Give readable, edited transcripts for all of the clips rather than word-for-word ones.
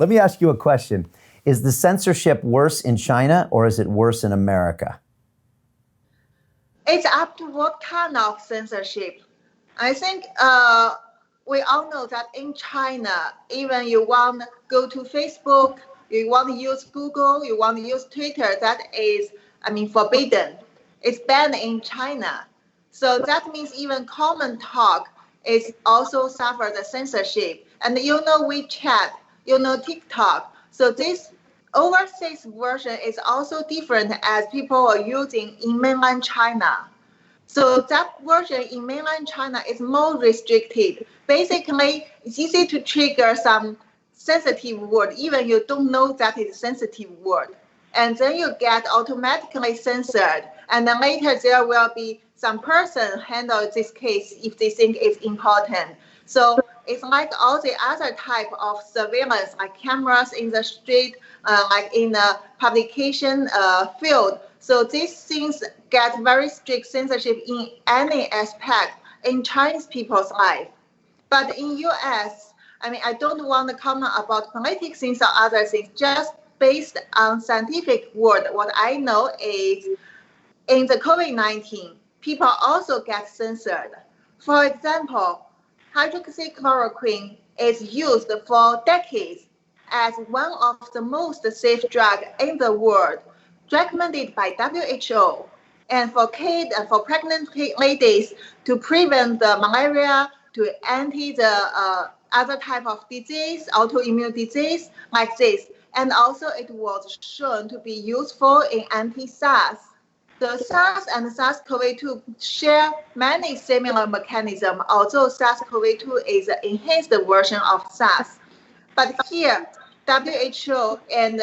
Let me ask you a question. Is the censorship worse in China or is it worse in America? It's up to what kind of censorship. I think we all know that in China, even you want to go to Facebook, you want to use Google, you want to use Twitter, that is, forbidden. It's banned in China. So that means even common talk is also suffer the censorship. And WeChat, TikTok. So this overseas version is also different as people are using in mainland China. So that version in mainland China is more restricted. Basically, it's easy to trigger some sensitive word, even you don't know that it's a sensitive word. And then you get automatically censored. And then later there will be some person handle this case if they think it's important. So it's like all the other type of surveillance, like cameras in the street, like in the publication field. So these things get very strict censorship in any aspect in Chinese people's life. But in US, I don't want to comment about political things or other things, just based on scientific word. What I know is in the COVID-19, people also get censored. For example, hydroxychloroquine is used for decades as one of the most safe drugs in the world, recommended by WHO, and for kids and for pregnant ladies to prevent the malaria, to anti the other type of disease, autoimmune disease like this. And also it was shown to be useful in anti-SARS. The SARS and SARS-CoV-2 share many similar mechanisms, although SARS-CoV-2 is an enhanced version of SARS. But here, WHO and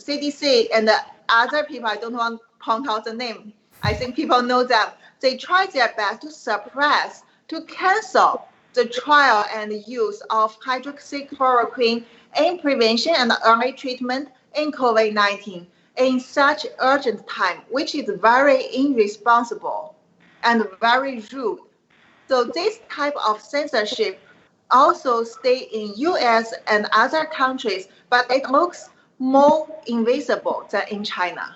CDC and the other people, I don't want to point out the name, I think people know that they try their best to suppress, to cancel the trial and use of hydroxychloroquine in prevention and early treatment in COVID-19 in such urgent time, which is very irresponsible and very rude. So this type of censorship also stay in US and other countries, but it looks more invisible than in China.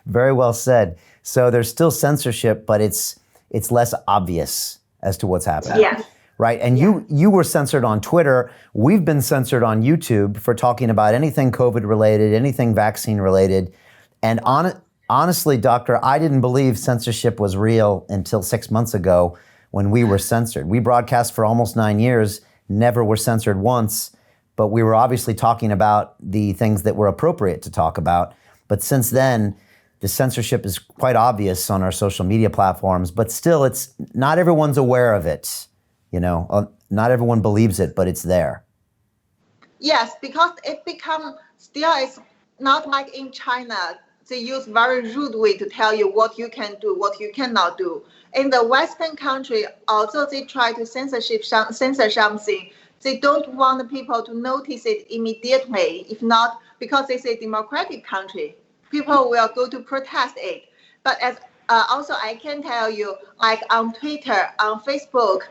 Very well said. So there's still censorship, but it's less obvious as to what's happening. Yes. Right. And you were censored on Twitter. We've been censored on YouTube for talking about anything COVID related, anything vaccine related. And honestly, Doctor, I didn't believe censorship was real until 6 months ago when we were censored. We broadcast for almost 9 years, never were censored once, but we were obviously talking about the things that were appropriate to talk about. But since then, the censorship is quite obvious on our social media platforms, but still it's not everyone's aware of it. Not everyone believes it, but it's there. Yes, because it becomes still it's not like in China. They use very rude way to tell you what you can do, what you cannot do. In the Western country, although they try to censor something, they don't want people to notice it immediately. If not, because it's a democratic country, people will go to protest it. But as also I can tell you, like on Twitter, on Facebook,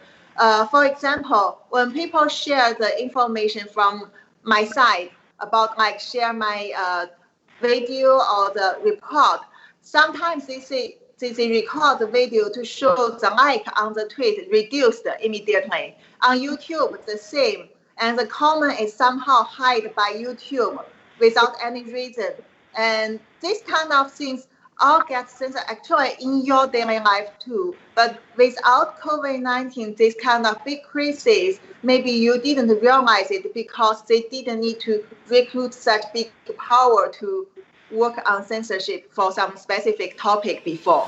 for example, when people share the information from my site about share my video or the report, sometimes they say they record the video to show the like on the tweet reduced immediately. On YouTube, the same. And the comment is somehow hid by YouTube without any reason. And these kind of things all get censored actually in your daily life too. But without COVID-19, this kind of big crisis, maybe you didn't realize it because they didn't need to recruit such big power to work on censorship for some specific topic before.